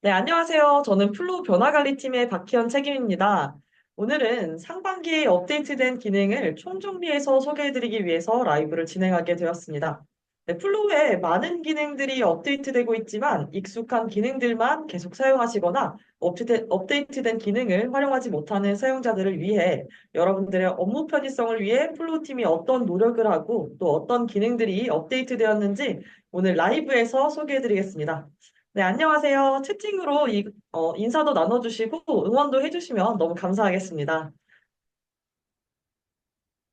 네, 안녕하세요. 저는 플로우 변화관리팀의 박희연 책임입니다. 오늘은 상반기에 업데이트된 기능을 총정리해서 소개해드리기 위해서 라이브를 진행하게 되었습니다. 네, 플로우에 많은 기능들이 업데이트되고 있지만 익숙한 기능들만 계속 사용하시거나 업데이트된 기능을 활용하지 못하는 사용자들을 위해 여러분들의 업무 편의성을 위해 플로우 팀이 어떤 노력을 하고 또 어떤 기능들이 업데이트되었는지 오늘 라이브에서 소개해드리겠습니다. 네, 안녕하세요. 채팅으로 인사도 나눠주시고 응원도 해주시면 너무 감사하겠습니다.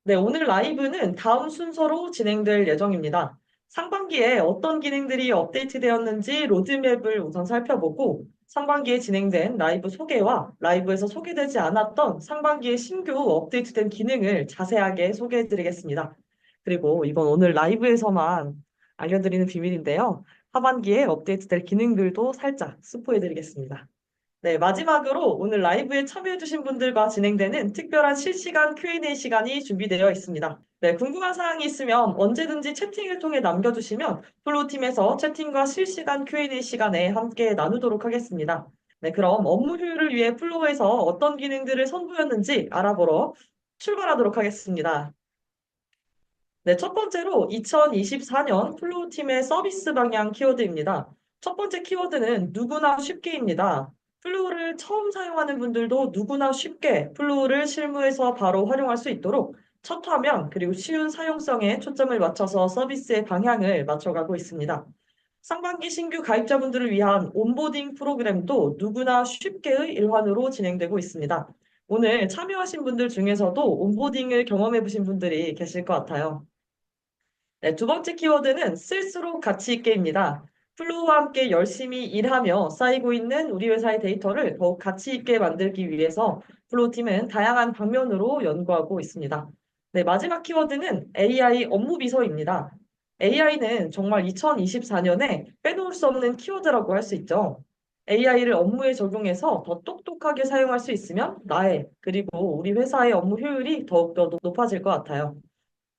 네, 오늘 라이브는 다음 순서로 진행될 예정입니다. 상반기에 어떤 기능들이 업데이트되었는지 로드맵을 우선 살펴보고 상반기에 진행된 라이브 소개와 라이브에서 소개되지 않았던 상반기에 신규 업데이트된 기능을 자세하게 소개해드리겠습니다. 그리고 이번 오늘 라이브에서만 알려드리는 비밀인데요. 하반기에 업데이트될 기능들도 살짝 스포해드리겠습니다. 네, 마지막으로 오늘 라이브에 참여해주신 분들과 진행되는 특별한 실시간 Q&A 시간이 준비되어 있습니다. 네, 궁금한 사항이 있으면 언제든지 채팅을 통해 남겨주시면 플로우팀에서 채팅과 실시간 Q&A 시간에 함께 나누도록 하겠습니다. 네, 그럼 업무 효율을 위해 플로우에서 어떤 기능들을 선보였는지 알아보러 출발하도록 하겠습니다. 네, 첫 번째로 2024년 플로우팀의 서비스 방향 키워드입니다. 첫 번째 키워드는 누구나 쉽게입니다. 플로우를 처음 사용하는 분들도 누구나 쉽게 플로우를 실무에서 바로 활용할 수 있도록 첫 화면 그리고 쉬운 사용성에 초점을 맞춰서 서비스의 방향을 맞춰가고 있습니다. 상반기 신규 가입자분들을 위한 온보딩 프로그램도 누구나 쉽게의 일환으로 진행되고 있습니다. 오늘 참여하신 분들 중에서도 온보딩을 경험해 보신 분들이 계실 것 같아요. 네, 두 번째 키워드는 쓸수록 가치 있게입니다. 플로우와 함께 열심히 일하며 쌓이고 있는 우리 회사의 데이터를 더욱 가치 있게 만들기 위해서 플로우 팀은 다양한 방면으로 연구하고 있습니다. 네, 마지막 키워드는 AI 업무 비서입니다. AI는 정말 2024년에 빼놓을 수 없는 키워드라고 할 수 있죠. AI를 업무에 적용해서 더 똑똑하게 사용할 수 있으면 그리고 우리 회사의 업무 효율이 더욱더 높아질 것 같아요.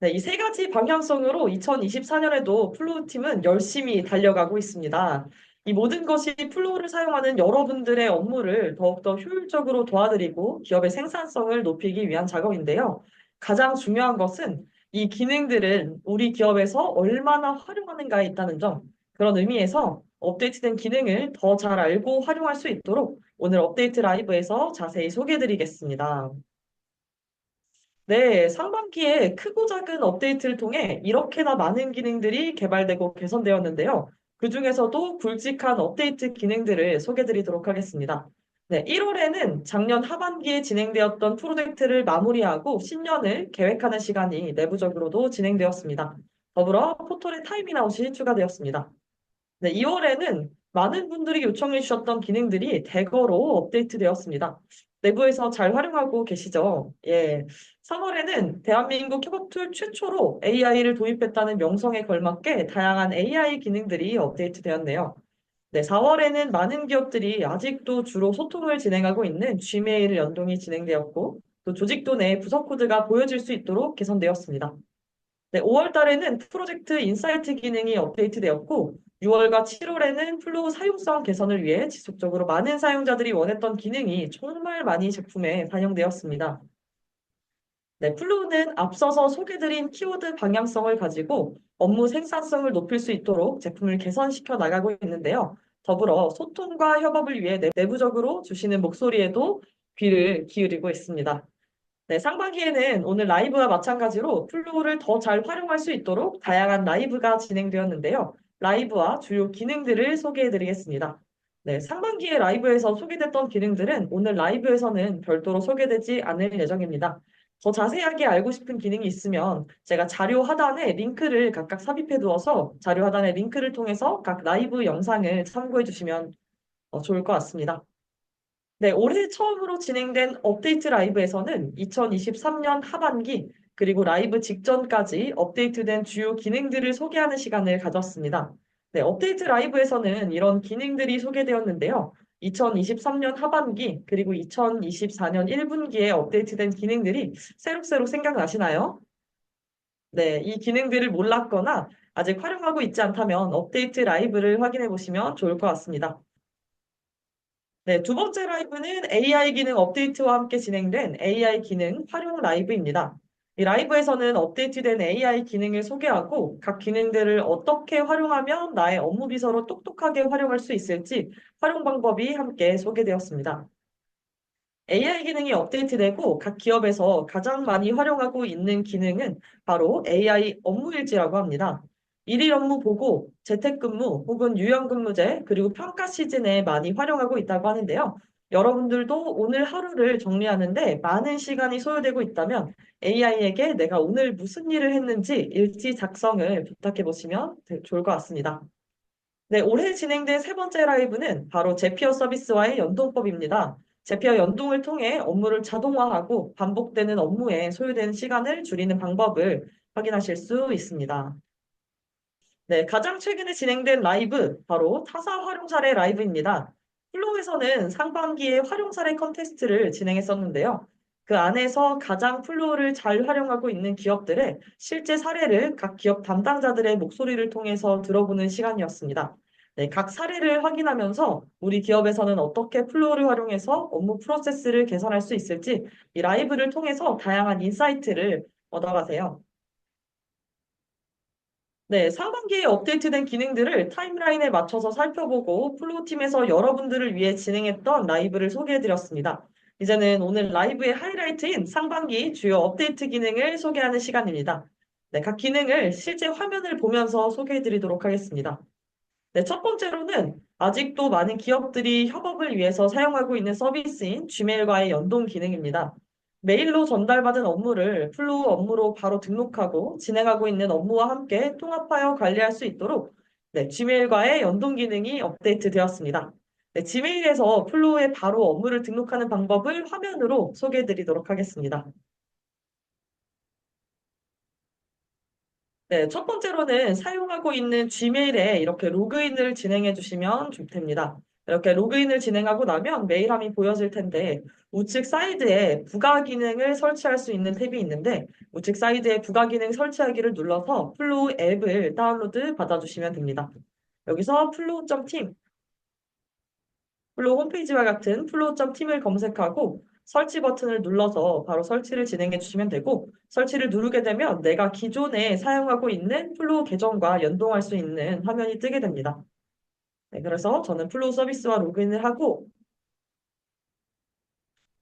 네, 이 세 가지 방향성으로 2024년에도 플로우 팀은 열심히 달려가고 있습니다. 이 모든 것이 플로우를 사용하는 여러분들의 업무를 더욱더 효율적으로 도와드리고 기업의 생산성을 높이기 위한 작업인데요. 가장 중요한 것은 이 기능들은 우리 기업에서 얼마나 활용하는가에 있다는 점. 그런 의미에서 업데이트된 기능을 더 잘 알고 활용할 수 있도록 오늘 업데이트 라이브에서 자세히 소개해 드리겠습니다. 네, 상반기에 크고 작은 업데이트를 통해 이렇게나 많은 기능들이 개발되고 개선되었는데요. 그중에서도 굵직한 업데이트 기능들을 소개드리도록 하겠습니다. 네, 1월에는 작년 하반기에 진행되었던 프로젝트를 마무리하고 신년을 계획하는 시간이 내부적으로도 진행되었습니다. 더불어 포털에 타이밍아웃이 추가되었습니다. 네, 2월에는 많은 분들이 요청해 주셨던 기능들이 대거로 업데이트되었습니다. 내부에서 잘 활용하고 계시죠? 예. 3월에는 대한민국 협업툴 최초로 AI를 도입했다는 명성에 걸맞게 다양한 AI 기능들이 업데이트되었네요. 네, 4월에는 많은 기업들이 아직도 주로 소통을 진행하고 있는 Gmail 연동이 진행되었고, 또 조직도 내 부서 코드가 보여질 수 있도록 개선되었습니다. 네, 5월 달에는 프로젝트 인사이트 기능이 업데이트되었고, 6월과 7월에는 플로우 사용성 개선을 위해 지속적으로 많은 사용자들이 원했던 기능이 정말 많이 제품에 반영되었습니다. 네, 플로우는 앞서서 소개드린 키워드 방향성을 가지고 업무 생산성을 높일 수 있도록 제품을 개선시켜 나가고 있는데요. 더불어 소통과 협업을 위해 내부적으로 주시는 목소리에도 귀를 기울이고 있습니다. 네, 상반기에는 오늘 라이브와 마찬가지로 플로우를 더 잘 활용할 수 있도록 다양한 라이브가 진행되었는데요. 라이브와 주요 기능들을 소개해 드리겠습니다. 네, 상반기에 라이브에서 소개됐던 기능들은 오늘 라이브에서는 별도로 소개되지 않을 예정입니다. 더 자세하게 알고 싶은 기능이 있으면 제가 자료 하단에 링크를 각각 삽입해 두어서 자료 하단의 링크를 통해서 각 라이브 영상을 참고해 주시면 좋을 것 같습니다. 네, 올해 처음으로 진행된 업데이트 라이브에서는 2023년 하반기 그리고 라이브 직전까지 업데이트된 주요 기능들을 소개하는 시간을 가졌습니다. 네, 업데이트 라이브에서는 이런 기능들이 소개되었는데요. 2023년 하반기 그리고 2024년 1분기에 업데이트된 기능들이 새록새록 생각나시나요? 네, 이 기능들을 몰랐거나 아직 활용하고 있지 않다면 업데이트 라이브를 확인해 보시면 좋을 것 같습니다. 네, 두 번째 라이브는 AI 기능 업데이트와 함께 진행된 AI 기능 활용 라이브입니다. 이 라이브에서는 업데이트된 AI 기능을 소개하고 각 기능들을 어떻게 활용하면 나의 업무 비서로 똑똑하게 활용할 수 있을지 활용 방법이 함께 소개되었습니다. AI 기능이 업데이트되고 각 기업에서 가장 많이 활용하고 있는 기능은 바로 AI 업무일지라고 합니다. 일일 업무 보고, 재택근무 혹은 유연근무제, 그리고 평가 시즌에 많이 활용하고 있다고 하는데요. 여러분들도 오늘 하루를 정리하는데 많은 시간이 소요되고 있다면 AI에게 내가 오늘 무슨 일을 했는지 일지 작성을 부탁해 보시면 좋을 것 같습니다. 네, 올해 진행된 세 번째 라이브는 바로 제피어 서비스와의 연동법입니다. 제피어 연동을 통해 업무를 자동화하고 반복되는 업무에 소요되는 시간을 줄이는 방법을 확인하실 수 있습니다. 네, 가장 최근에 진행된 라이브, 바로 타사 활용 사례 라이브입니다. 플로우에서는 상반기에 활용 사례 컨테스트를 진행했었는데요. 그 안에서 가장 플로우를 잘 활용하고 있는 기업들의 실제 사례를 각 기업 담당자들의 목소리를 통해서 들어보는 시간이었습니다. 네, 각 사례를 확인하면서 우리 기업에서는 어떻게 플로우를 활용해서 업무 프로세스를 개선할 수 있을지 이 라이브를 통해서 다양한 인사이트를 얻어가세요. 네, 상반기에 업데이트된 기능들을 타임라인에 맞춰서 살펴보고 플로우팀에서 여러분들을 위해 진행했던 라이브를 소개해드렸습니다. 이제는 오늘 라이브의 하이라이트인 상반기 주요 업데이트 기능을 소개하는 시간입니다. 네, 각 기능을 실제 화면을 보면서 소개해드리도록 하겠습니다. 네, 첫 번째로는 아직도 많은 기업들이 협업을 위해서 사용하고 있는 서비스인 Gmail과의 연동 기능입니다. 메일로 전달받은 업무를 플로우 업무로 바로 등록하고 진행하고 있는 업무와 함께 통합하여 관리할 수 있도록 네, Gmail과의 연동 기능이 업데이트 되었습니다. 네, Gmail에서 플로우에 바로 업무를 등록하는 방법을 화면으로 소개해 드리도록 하겠습니다. 네, 첫 번째로는 사용하고 있는 Gmail에 이렇게 로그인을 진행해 주시면 좋답니다. 이렇게 로그인을 진행하고 나면 메일함이 보여질 텐데 우측 사이드에 부가 기능을 설치할 수 있는 탭이 있는데 우측 사이드에 부가 기능 설치하기를 눌러서 플로우 앱을 다운로드 받아주시면 됩니다. 여기서 플로우.팀 플로우 홈페이지와 같은 플로우.팀을 검색하고 설치 버튼을 눌러서 바로 설치를 진행해 주시면 되고 설치를 누르게 되면 내가 기존에 사용하고 있는 플로우 계정과 연동할 수 있는 화면이 뜨게 됩니다. 네, 그래서 저는 플로우 서비스와 로그인을 하고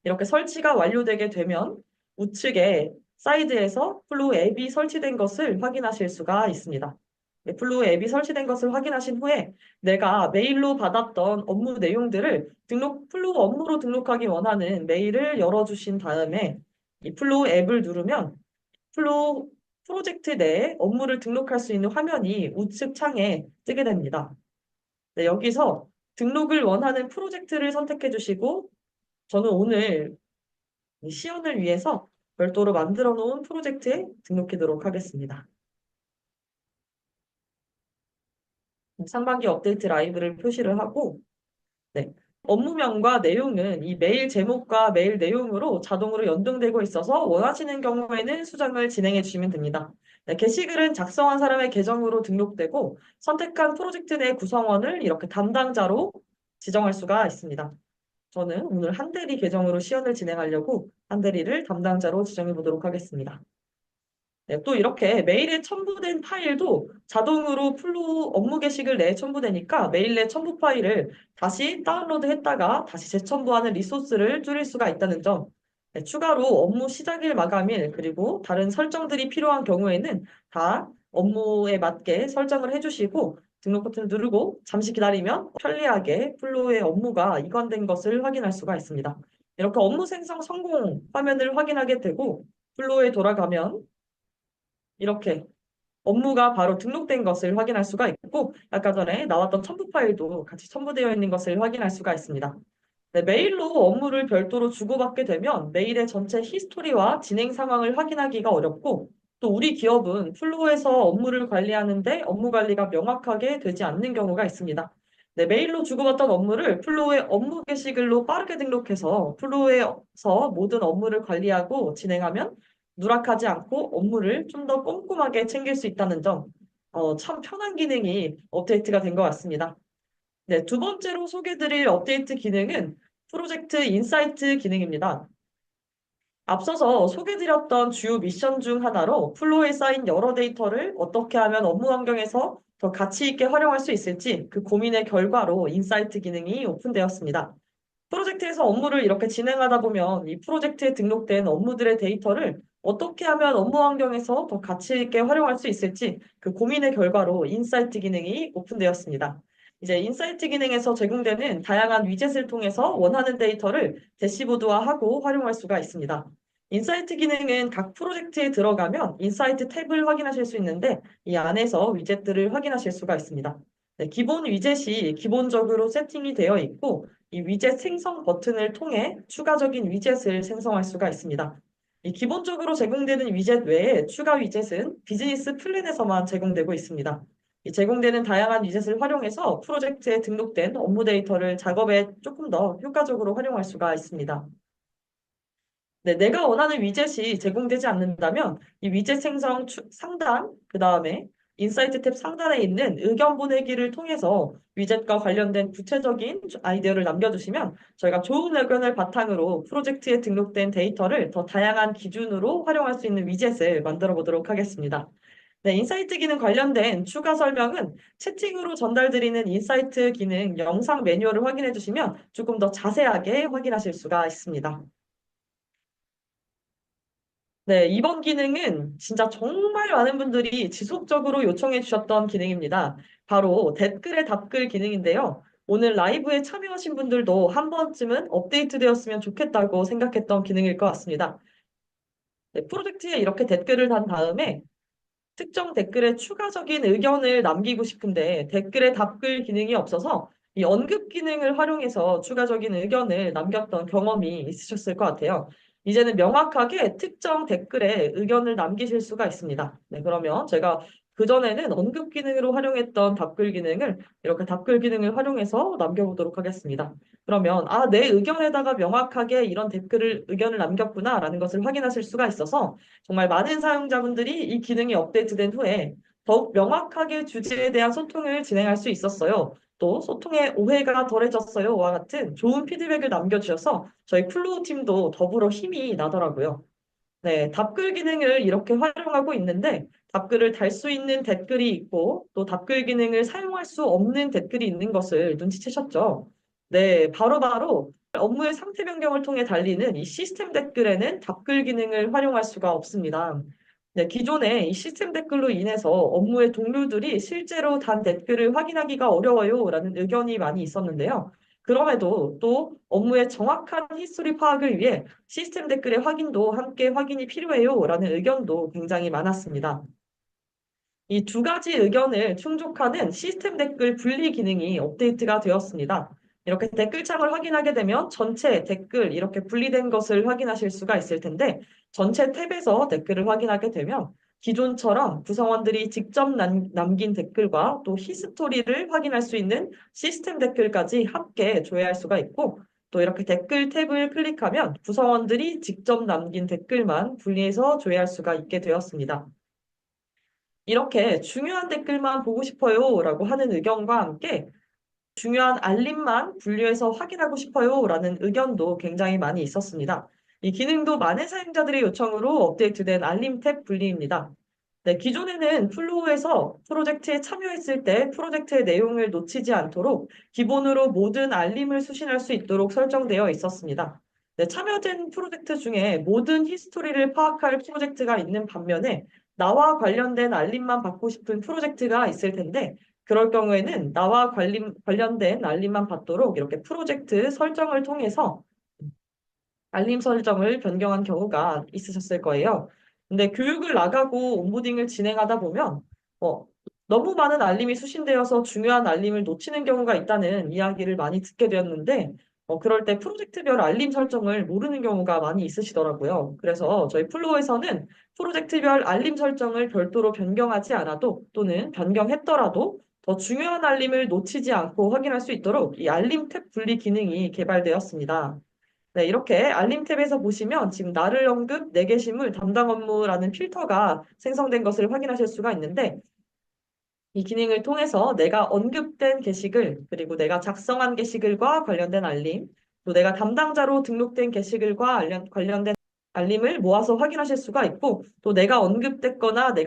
이렇게 설치가 완료되게 되면 우측에 사이드에서 플로우 앱이 설치된 것을 확인하실 수가 있습니다. 네, 플로우 앱이 설치된 것을 확인하신 후에 내가 메일로 받았던 업무 내용들을 플로우 업무로 등록하기 원하는 메일을 열어주신 다음에 이 플로우 앱을 누르면 플로우 프로젝트 내에 업무를 등록할 수 있는 화면이 우측 창에 뜨게 됩니다. 네, 여기서 등록을 원하는 프로젝트를 선택해 주시고 저는 오늘 이 시연을 위해서 별도로 만들어 놓은 프로젝트에 등록하도록 하겠습니다. 상반기 업데이트 라이브를 표시를 하고, 네. 업무명과 내용은 이 메일 제목과 메일 내용으로 자동으로 연동되고 있어서 원하시는 경우에는 수정을 진행해 주시면 됩니다. 네, 게시글은 작성한 사람의 계정으로 등록되고 선택한 프로젝트 내 구성원을 이렇게 담당자로 지정할 수가 있습니다. 저는 오늘 한대리 계정으로 시연을 진행하려고 한대리를 담당자로 지정해 보도록 하겠습니다. 네, 또 이렇게 메일에 첨부된 파일도 자동으로 플로우 업무 게시글 내에 첨부되니까 메일 내 첨부 파일을 다시 다운로드했다가 다시 재첨부하는 리소스를 줄일 수가 있다는 점. 네, 추가로 업무 시작일 마감일 그리고 다른 설정들이 필요한 경우에는 다 업무에 맞게 설정을 해주시고 등록 버튼을 누르고 잠시 기다리면 편리하게 플로우의 업무가 이관된 것을 확인할 수가 있습니다. 이렇게 업무 생성 성공 화면을 확인하게 되고 플로우에 돌아가면 이렇게 업무가 바로 등록된 것을 확인할 수가 있고 아까 전에 나왔던 첨부 파일도 같이 첨부되어 있는 것을 확인할 수가 있습니다. 네, 메일로 업무를 별도로 주고받게 되면 메일의 전체 히스토리와 진행 상황을 확인하기가 어렵고 또 우리 기업은 플로우에서 업무를 관리하는데 업무 관리가 명확하게 되지 않는 경우가 있습니다. 네, 메일로 주고받던 업무를 플로우의 업무 게시글로 빠르게 등록해서 플로우에서 모든 업무를 관리하고 진행하면 누락하지 않고 업무를 좀 더 꼼꼼하게 챙길 수 있다는 점, 참 편한 기능이 업데이트가 된 것 같습니다. 네, 두 번째로 소개드릴 업데이트 기능은 프로젝트 인사이트 기능입니다. 앞서서 소개드렸던 주요 미션 중 하나로 플로우에 쌓인 여러 데이터를 어떻게 하면 업무 환경에서 더 가치 있게 활용할 수 있을지 그 고민의 결과로 인사이트 기능이 오픈되었습니다. 프로젝트에서 업무를 이렇게 진행하다 보면 이 프로젝트에 등록된 업무들의 데이터를 어떻게 하면 업무 환경에서 더 가치 있게 활용할 수 있을지 그 고민의 결과로 인사이트 기능이 오픈되었습니다. 이제 인사이트 기능에서 제공되는 다양한 위젯을 통해서 원하는 데이터를 대시보드화하고 활용할 수가 있습니다. 인사이트 기능은 각 프로젝트에 들어가면 인사이트 탭을 확인하실 수 있는데 이 안에서 위젯들을 확인하실 수가 있습니다. 네, 기본 위젯이 기본적으로 세팅이 되어 있고 이 위젯 생성 버튼을 통해 추가적인 위젯을 생성할 수가 있습니다. 이 기본적으로 제공되는 위젯 외에 추가 위젯은 비즈니스 플랜에서만 제공되고 있습니다. 이 제공되는 다양한 위젯을 활용해서 프로젝트에 등록된 업무 데이터를 작업에 조금 더 효과적으로 활용할 수가 있습니다. 네, 내가 원하는 위젯이 제공되지 않는다면 이 위젯 생성 상단, 그 다음에 인사이트 탭 상단에 있는 의견 보내기를 통해서 위젯과 관련된 구체적인 아이디어를 남겨주시면 저희가 좋은 의견을 바탕으로 프로젝트에 등록된 데이터를 더 다양한 기준으로 활용할 수 있는 위젯을 만들어 보도록 하겠습니다. 네, 인사이트 기능 관련된 추가 설명은 채팅으로 전달드리는 인사이트 기능 영상 매뉴얼을 확인해 주시면 조금 더 자세하게 확인하실 수가 있습니다. 네, 이번 기능은 진짜 정말 많은 분들이 지속적으로 요청해 주셨던 기능입니다. 바로 댓글에 답글 기능인데요. 오늘 라이브에 참여하신 분들도 한 번쯤은 업데이트 되었으면 좋겠다고 생각했던 기능일 것 같습니다. 네, 프로젝트에 이렇게 댓글을 단 다음에 특정 댓글에 추가적인 의견을 남기고 싶은데 댓글에 답글 기능이 없어서 이 언급 기능을 활용해서 추가적인 의견을 남겼던 경험이 있으셨을 것 같아요. 이제는 명확하게 특정 댓글에 의견을 남기실 수가 있습니다. 네, 그러면 제가 그전에는 언급 기능으로 활용했던 답글 기능을 이렇게 답글 기능을 활용해서 남겨보도록 하겠습니다. 그러면 내 의견에다가 명확하게 이런 의견을 남겼구나라는 것을 확인하실 수가 있어서 정말 많은 사용자분들이 이 기능이 업데이트된 후에 더욱 명확하게 주제에 대한 소통을 진행할 수 있었어요. 또 소통의 오해가 덜해졌어요와 같은 좋은 피드백을 남겨주셔서 저희 플로우 팀도 더불어 힘이 나더라고요. 네, 답글 기능을 이렇게 활용하고 있는데 답글을 달 수 있는 댓글이 있고 또 답글 기능을 사용할 수 없는 댓글이 있는 것을 눈치채셨죠? 네, 바로바로 업무의 상태 변경을 통해 달리는 이 시스템 댓글에는 답글 기능을 활용할 수가 없습니다. 네, 기존에 이 시스템 댓글로 인해서 업무의 동료들이 실제로 단 댓글을 확인하기가 어려워요라는 의견이 많이 있었는데요. 그럼에도 또 업무의 정확한 히스토리 파악을 위해 시스템 댓글의 확인도 함께 확인이 필요해요라는 의견도 굉장히 많았습니다. 이 두 가지 의견을 충족하는 시스템 댓글 분리 기능이 업데이트가 되었습니다. 이렇게 댓글창을 확인하게 되면 전체 댓글 이렇게 분리된 것을 확인하실 수가 있을 텐데 전체 탭에서 댓글을 확인하게 되면 기존처럼 구성원들이 직접 남긴 댓글과 또 히스토리를 확인할 수 있는 시스템 댓글까지 함께 조회할 수가 있고 또 이렇게 댓글 탭을 클릭하면 구성원들이 직접 남긴 댓글만 분리해서 조회할 수가 있게 되었습니다. 이렇게 중요한 댓글만 보고 싶어요 라고 하는 의견과 함께 중요한 알림만 분류해서 확인하고 싶어요 라는 의견도 굉장히 많이 있었습니다. 이 기능도 많은 사용자들의 요청으로 업데이트된 알림 탭 분리입니다. 네, 기존에는 플로우에서 프로젝트에 참여했을 때 프로젝트의 내용을 놓치지 않도록 기본으로 모든 알림을 수신할 수 있도록 설정되어 있었습니다. 네, 참여된 프로젝트 중에 모든 히스토리를 파악할 프로젝트가 있는 반면에 나와 관련된 알림만 받고 싶은 프로젝트가 있을 텐데 그럴 경우에는 나와 관련된 알림만 받도록 이렇게 프로젝트 설정을 통해서 알림 설정을 변경한 경우가 있으셨을 거예요. 근데 교육을 나가고 온보딩을 진행하다 보면 어, 너무 많은 알림이 수신되어서 중요한 알림을 놓치는 경우가 있다는 이야기를 많이 듣게 되었는데 그럴 때 프로젝트별 알림 설정을 모르는 경우가 많이 있으시더라고요. 그래서 저희 플로우에서는 프로젝트별 알림 설정을 별도로 변경하지 않아도 또는 변경했더라도 더 중요한 알림을 놓치지 않고 확인할 수 있도록 이 알림 탭 분리 기능이 개발되었습니다. 네, 이렇게 알림 탭에서 보시면 지금 나를 언급, 내게시물, 담당 업무라는 필터가 생성된 것을 확인하실 수가 있는데 이 기능을 통해서 내가 언급된 게시글, 그리고 내가 작성한 게시글과 관련된 알림, 또 내가 담당자로 등록된 게시글과 관련된 알림을 모아서 확인하실 수가 있고, 또 내가 언급됐거나 내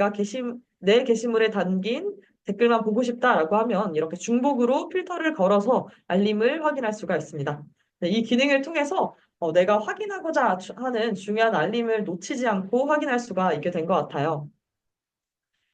게시물에 담긴 댓글만 보고 싶다라고 하면 이렇게 중복으로 필터를 걸어서 알림을 확인할 수가 있습니다. 네, 이 기능을 통해서 내가 확인하고자 하는 중요한 알림을 놓치지 않고 확인할 수가 있게 된 것 같아요.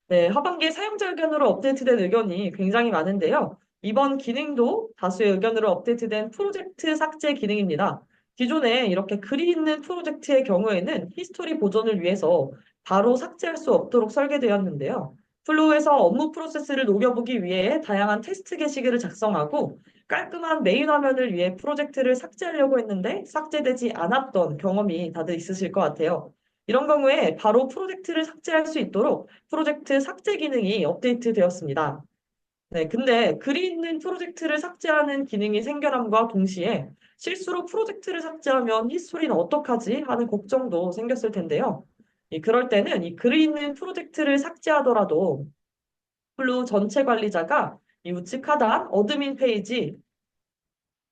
네, 하반기 사용자 의견으로 업데이트된 의견이 굉장히 많은데요. 이번 기능도 다수의 의견으로 업데이트된 프로젝트 삭제 기능입니다. 기존에 이렇게 글이 있는 프로젝트의 경우에는 히스토리 보존을 위해서 바로 삭제할 수 없도록 설계되었는데요. 플로우에서 업무 프로세스를 녹여보기 위해 다양한 테스트 게시글을 작성하고 깔끔한 메인 화면을 위해 프로젝트를 삭제하려고 했는데 삭제되지 않았던 경험이 다들 있으실 것 같아요. 이런 경우에 바로 프로젝트를 삭제할 수 있도록 프로젝트 삭제 기능이 업데이트 되었습니다. 네, 근데 글이 있는 프로젝트를 삭제하는 기능이 생겨남과 동시에 실수로 프로젝트를 삭제하면 히스토리는 어떡하지? 하는 걱정도 생겼을 텐데요. 그럴 때는 이 글이 있는 프로젝트를 삭제하더라도 플루 전체 관리자가 이 우측 하단 어드민 페이지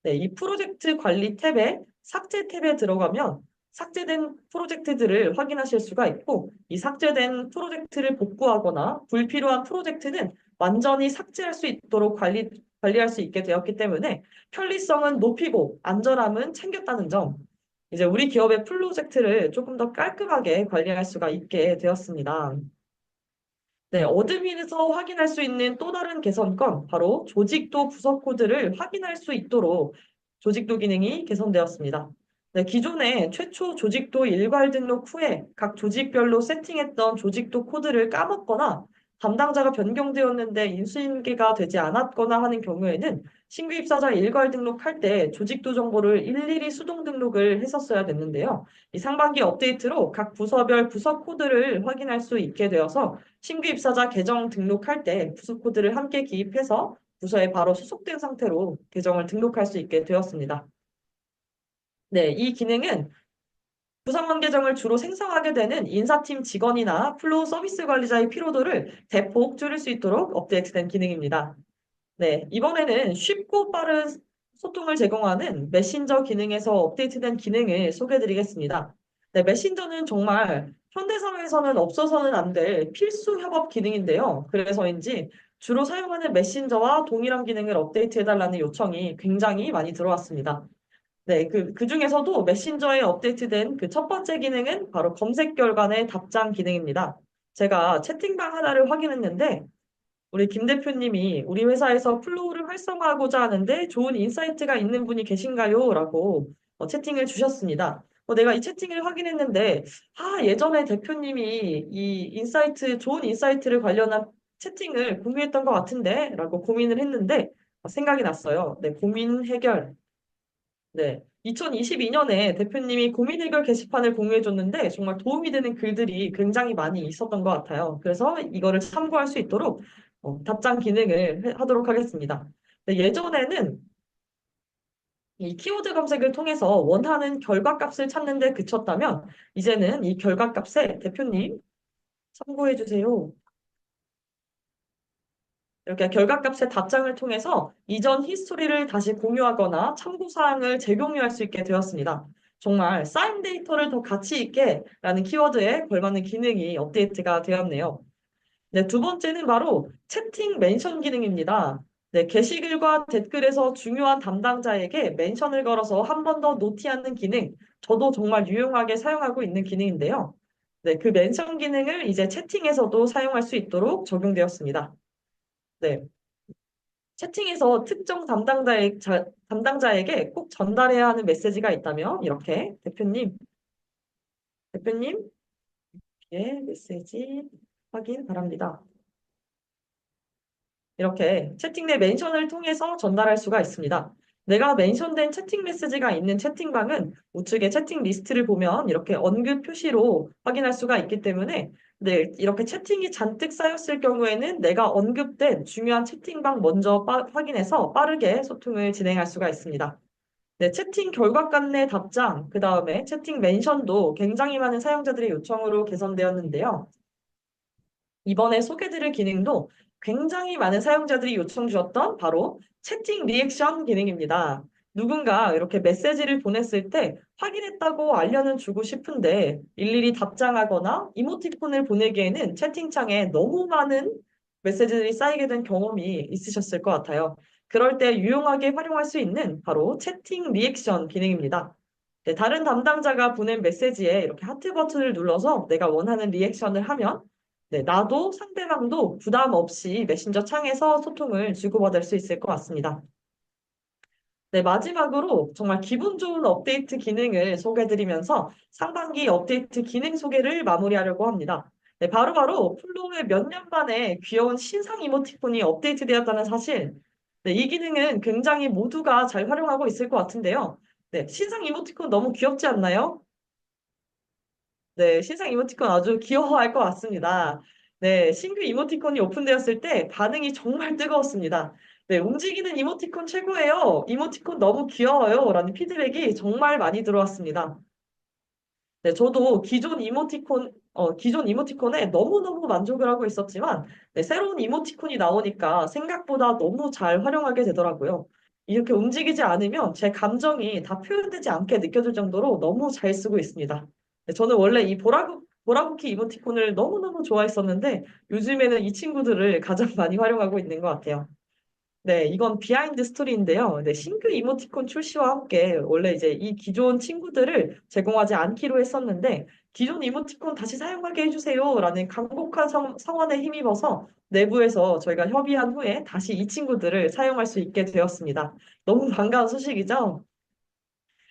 네, 이 프로젝트 관리 탭에 삭제 탭에 들어가면 삭제된 프로젝트들을 확인하실 수가 있고, 이 삭제된 프로젝트를 복구하거나 불필요한 프로젝트는 완전히 삭제할 수 있도록 관리할 수 있게 되었기 때문에 편리성은 높이고 안전함은 챙겼다는 점. 이제 우리 기업의 프로젝트를 조금 더 깔끔하게 관리할 수가 있게 되었습니다. 네, 어드민에서 확인할 수 있는 또 다른 개선건, 바로 조직도 부서 코드를 확인할 수 있도록 조직도 기능이 개선되었습니다. 네, 기존에 최초 조직도 일괄 등록 후에 각 조직별로 세팅했던 조직도 코드를 까먹거나 담당자가 변경되었는데 인수인계가 되지 않았거나 하는 경우에는 신규 입사자 일괄 등록할 때 조직도 정보를 일일이 수동 등록을 했었어야 됐는데요. 이 상반기 업데이트로 각 부서별 부서 코드를 확인할 수 있게 되어서 신규 입사자 계정 등록할 때 부서 코드를 함께 기입해서 부서에 바로 소속된 상태로 계정을 등록할 수 있게 되었습니다. 네, 이 기능은 부서만 계정을 주로 생성하게 되는 인사팀 직원이나 플로우 서비스 관리자의 피로도를 대폭 줄일 수 있도록 업데이트된 기능입니다. 네, 이번에는 쉽고 빠른 소통을 제공하는 메신저 기능에서 업데이트된 기능을 소개해 드리겠습니다. 네, 메신저는 정말 현대사회에서는 없어서는 안 될 필수 협업 기능인데요. 그래서인지 주로 사용하는 메신저와 동일한 기능을 업데이트해달라는 요청이 굉장히 많이 들어왔습니다. 네, 그 중에서도 메신저에 업데이트된 그 첫 번째 기능은 바로 검색 결과의 답장 기능입니다. 제가 채팅방 하나를 확인했는데 우리 김 대표님이 우리 회사에서 플로우를 활성화하고자 하는데 좋은 인사이트가 있는 분이 계신가요? 라고 채팅을 주셨습니다. 내가 이 채팅을 확인했는데, 예전에 대표님이 좋은 인사이트를 관련한 채팅을 공유했던 것 같은데? 라고 고민을 했는데, 생각이 났어요. 네, 고민 해결. 네. 2022년에 대표님이 고민 해결 게시판을 공유해줬는데 정말 도움이 되는 글들이 굉장히 많이 있었던 것 같아요. 그래서 이거를 참고할 수 있도록 답장 기능을 하도록 하겠습니다. 네, 예전에는 이 키워드 검색을 통해서 원하는 결과값을 찾는 데 그쳤다면 이제는 이 결과값에 대표님 참고해 주세요. 이렇게 결과값의 답장을 통해서 이전 히스토리를 다시 공유하거나 참고사항을 재공유할 수 있게 되었습니다. 정말 쌓인 데이터를 더 가치 있게 라는 키워드에 걸맞는 기능이 업데이트가 되었네요. 네, 두 번째는 바로 채팅 멘션 기능입니다. 네, 게시글과 댓글에서 중요한 담당자에게 멘션을 걸어서 한 번 더 노티하는 기능. 저도 정말 유용하게 사용하고 있는 기능인데요. 네, 그 멘션 기능을 이제 채팅에서도 사용할 수 있도록 적용되었습니다. 네. 채팅에서 특정 담당자에게 꼭 전달해야 하는 메시지가 있다면 이렇게 대표님, 예, 메시지 확인 바랍니다. 이렇게 채팅 내 멘션을 통해서 전달할 수가 있습니다. 내가 멘션된 채팅 메시지가 있는 채팅방은 우측에 채팅 리스트를 보면 이렇게 언급 표시로 확인할 수가 있기 때문에 네, 이렇게 채팅이 잔뜩 쌓였을 경우에는 내가 언급된 중요한 채팅방 먼저 확인해서 빠르게 소통을 진행할 수가 있습니다. 네, 채팅 결과값 내 답장, 그 다음에 채팅 멘션도 굉장히 많은 사용자들의 요청으로 개선되었는데요. 이번에 소개드릴 기능도 굉장히 많은 사용자들이 요청 주었던 바로 채팅 리액션 기능입니다. 누군가 이렇게 메시지를 보냈을 때 확인했다고 알려는 주고 싶은데 일일이 답장하거나 이모티콘을 보내기에는 채팅창에 너무 많은 메시지들이 쌓이게 된 경험이 있으셨을 것 같아요. 그럴 때 유용하게 활용할 수 있는 바로 채팅 리액션 기능입니다. 네, 다른 담당자가 보낸 메시지에 이렇게 하트 버튼을 눌러서 내가 원하는 리액션을 하면 네, 나도 상대방도 부담 없이 메신저 창에서 소통을 주고받을 수 있을 것 같습니다. 네, 마지막으로 정말 기분 좋은 업데이트 기능을 소개해드리면서 상반기 업데이트 기능 소개를 마무리하려고 합니다. 네, 바로바로 플로우의 몇 년 만에 귀여운 신상 이모티콘이 업데이트되었다는 사실. 네, 이 기능은 굉장히 모두가 잘 활용하고 있을 것 같은데요. 네, 신상 이모티콘 너무 귀엽지 않나요? 네, 신상 이모티콘 아주 귀여워할 것 같습니다. 네, 신규 이모티콘이 오픈되었을 때 반응이 정말 뜨거웠습니다. 네, 움직이는 이모티콘 최고예요. 이모티콘 너무 귀여워요. 라는 피드백이 정말 많이 들어왔습니다. 네, 저도 기존 이모티콘에 너무너무 만족을 하고 있었지만, 네, 새로운 이모티콘이 나오니까 생각보다 너무 잘 활용하게 되더라고요. 이렇게 움직이지 않으면 제 감정이 다 표현되지 않게 느껴질 정도로 너무 잘 쓰고 있습니다. 네, 저는 원래 이 보라쿠키 이모티콘을 너무너무 좋아했었는데, 요즘에는 이 친구들을 가장 많이 활용하고 있는 것 같아요. 네, 이건 비하인드 스토리인데요. 네, 신규 이모티콘 출시와 함께 원래 이제 이 기존 친구들을 제공하지 않기로 했었는데 기존 이모티콘 다시 사용하게 해주세요라는 강력한 성원에 힘입어서 내부에서 저희가 협의한 후에 다시 이 친구들을 사용할 수 있게 되었습니다. 너무 반가운 소식이죠?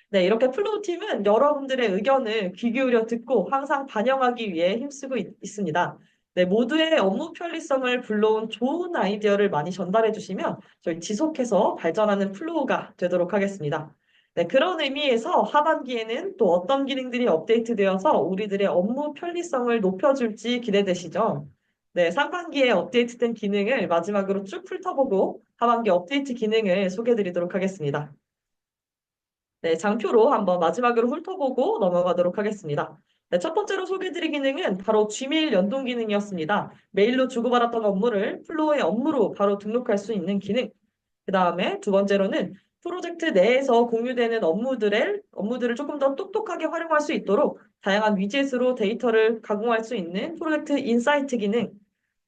네, 이렇게 플로우 팀은 여러분들의 의견을 귀 기울여 듣고 항상 반영하기 위해 힘쓰고 있습니다. 네, 모두의 업무 편리성을 불러온 좋은 아이디어를 많이 전달해 주시면 저희 지속해서 발전하는 플로우가 되도록 하겠습니다. 네, 그런 의미에서 하반기에는 또 어떤 기능들이 업데이트되어서 우리들의 업무 편리성을 높여줄지 기대되시죠? 네, 상반기에 업데이트된 기능을 마지막으로 쭉 훑어보고 하반기 업데이트 기능을 소개해 드리도록 하겠습니다. 네, 장표로 한번 마지막으로 훑어보고 넘어가도록 하겠습니다. 네, 첫 번째로 소개해드릴 기능은 바로 Gmail 연동 기능이었습니다. 메일로 주고받았던 업무를 플로우의 업무로 바로 등록할 수 있는 기능. 그 다음에 두 번째로는 프로젝트 내에서 공유되는 업무들을 조금 더 똑똑하게 활용할 수 있도록 다양한 위젯으로 데이터를 가공할 수 있는 프로젝트 인사이트 기능.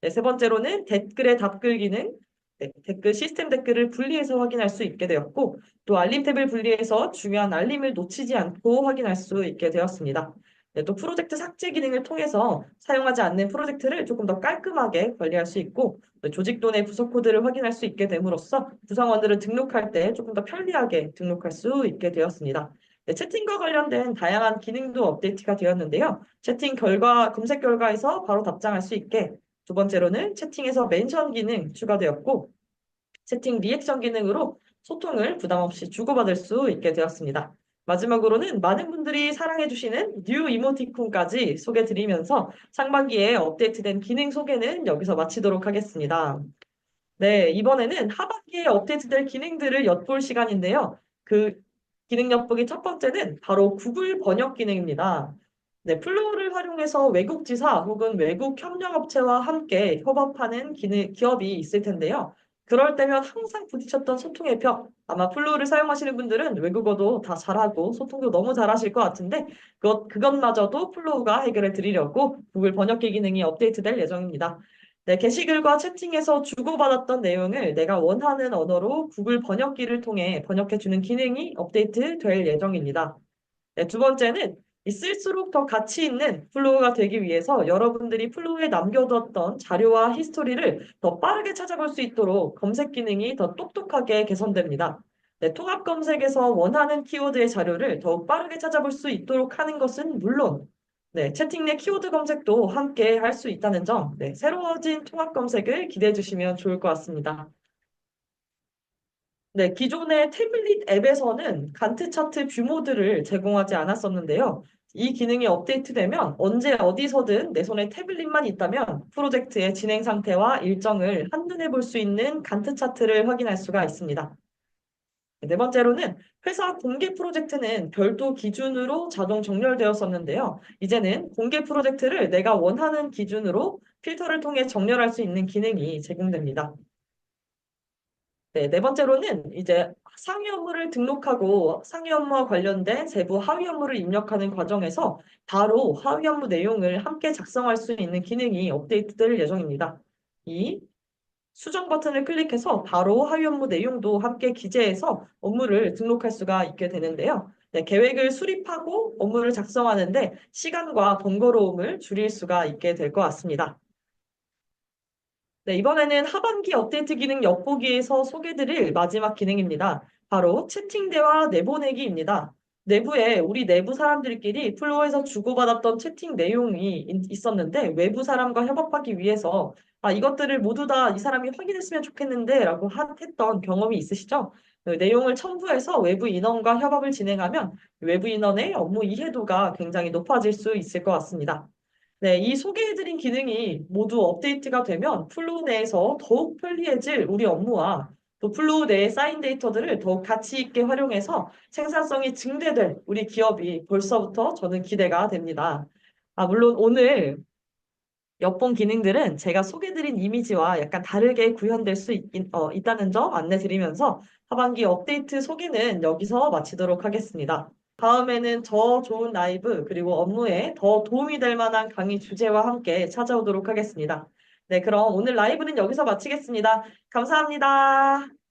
네, 세 번째로는 댓글의 답글 기능. 네, 시스템 댓글을 분리해서 확인할 수 있게 되었고, 또 알림 탭을 분리해서 중요한 알림을 놓치지 않고 확인할 수 있게 되었습니다. 네, 또 프로젝트 삭제 기능을 통해서 사용하지 않는 프로젝트를 조금 더 깔끔하게 관리할 수 있고, 또 조직도 내 부서 코드를 확인할 수 있게 됨으로써 구성원들을 등록할 때 조금 더 편리하게 등록할 수 있게 되었습니다. 네, 채팅과 관련된 다양한 기능도 업데이트가 되었는데요. 채팅 결과, 검색 결과에서 바로 답장할 수 있게 두 번째로는 채팅에서 멘션 기능 추가되었고, 채팅 리액션 기능으로 소통을 부담 없이 주고받을 수 있게 되었습니다. 마지막으로는 많은 분들이 사랑해주시는 뉴 이모티콘까지 소개드리면서 상반기에 업데이트된 기능 소개는 여기서 마치도록 하겠습니다. 네, 이번에는 하반기에 업데이트될 기능들을 엿볼 시간인데요. 그 기능 엿보기 첫 번째는 바로 구글 번역 기능입니다. 네, 플로우를 활용해서 외국 지사 혹은 외국 협력업체와 함께 협업하는 기업이 있을 텐데요. 그럴 때면 항상 부딪혔던 소통의 벽. 아마 플로우를 사용하시는 분들은 외국어도 다 잘하고 소통도 너무 잘하실 것 같은데 그것마저도 플로우가 해결해 드리려고 구글 번역기 기능이 업데이트될 예정입니다. 네, 게시글과 채팅에서 주고받았던 내용을 내가 원하는 언어로 구글 번역기를 통해 번역해주는 기능이 업데이트 될 예정입니다. 네, 두 번째는 있을수록 더 가치 있는 플로우가 되기 위해서 여러분들이 플로우에 남겨뒀던 자료와 히스토리를 더 빠르게 찾아볼 수 있도록 검색 기능이 더 똑똑하게 개선됩니다. 네, 통합 검색에서 원하는 키워드의 자료를 더욱 빠르게 찾아볼 수 있도록 하는 것은 물론 네, 채팅 내 키워드 검색도 함께 할 수 있다는 점, 네, 새로워진 통합 검색을 기대해 주시면 좋을 것 같습니다. 네, 기존의 태블릿 앱에서는 간트 차트 뷰 모드를 제공하지 않았었는데요. 이 기능이 업데이트되면 언제 어디서든 내 손에 태블릿만 있다면 프로젝트의 진행 상태와 일정을 한눈에 볼 수 있는 간트 차트를 확인할 수가 있습니다. 네 번째로는 회사 공개 프로젝트는 별도 기준으로 자동 정렬되었었는데요. 이제는 공개 프로젝트를 내가 원하는 기준으로 필터를 통해 정렬할 수 있는 기능이 제공됩니다. 네, 네 번째로는 이제 상위 업무를 등록하고 상위 업무와 관련된 세부 하위 업무를 입력하는 과정에서 바로 하위 업무 내용을 함께 작성할 수 있는 기능이 업데이트될 예정입니다. 이 수정 버튼을 클릭해서 바로 하위 업무 내용도 함께 기재해서 업무를 등록할 수가 있게 되는데요. 네, 계획을 수립하고 업무를 작성하는데 시간과 번거로움을 줄일 수가 있게 될 것 같습니다. 네, 이번에는 하반기 업데이트 기능 엿보기에서 소개드릴 마지막 기능입니다. 바로 채팅 대화 내보내기입니다. 내부에 우리 내부 사람들끼리 플로어에서 주고받았던 채팅 내용이 있었는데 외부 사람과 협업하기 위해서 이것들을 모두 다 이 사람이 확인했으면 좋겠는데 라고 했던 경험이 있으시죠? 그 내용을 첨부해서 외부 인원과 협업을 진행하면 외부 인원의 업무 이해도가 굉장히 높아질 수 있을 것 같습니다. 네, 이 소개해드린 기능이 모두 업데이트가 되면 플로우 내에서 더욱 편리해질 우리 업무와 또 플로우 내의 쌓인 데이터들을 더욱 가치 있게 활용해서 생산성이 증대될 우리 기업이 벌써부터 저는 기대가 됩니다. 물론 오늘 엿본 기능들은 제가 소개드린 이미지와 약간 다르게 구현될 수 있다는 점 안내드리면서 하반기 업데이트 소개는 여기서 마치도록 하겠습니다. 다음에는 더 좋은 라이브 그리고 업무에 더 도움이 될 만한 강의 주제와 함께 찾아오도록 하겠습니다. 네, 그럼 오늘 라이브는 여기서 마치겠습니다. 감사합니다.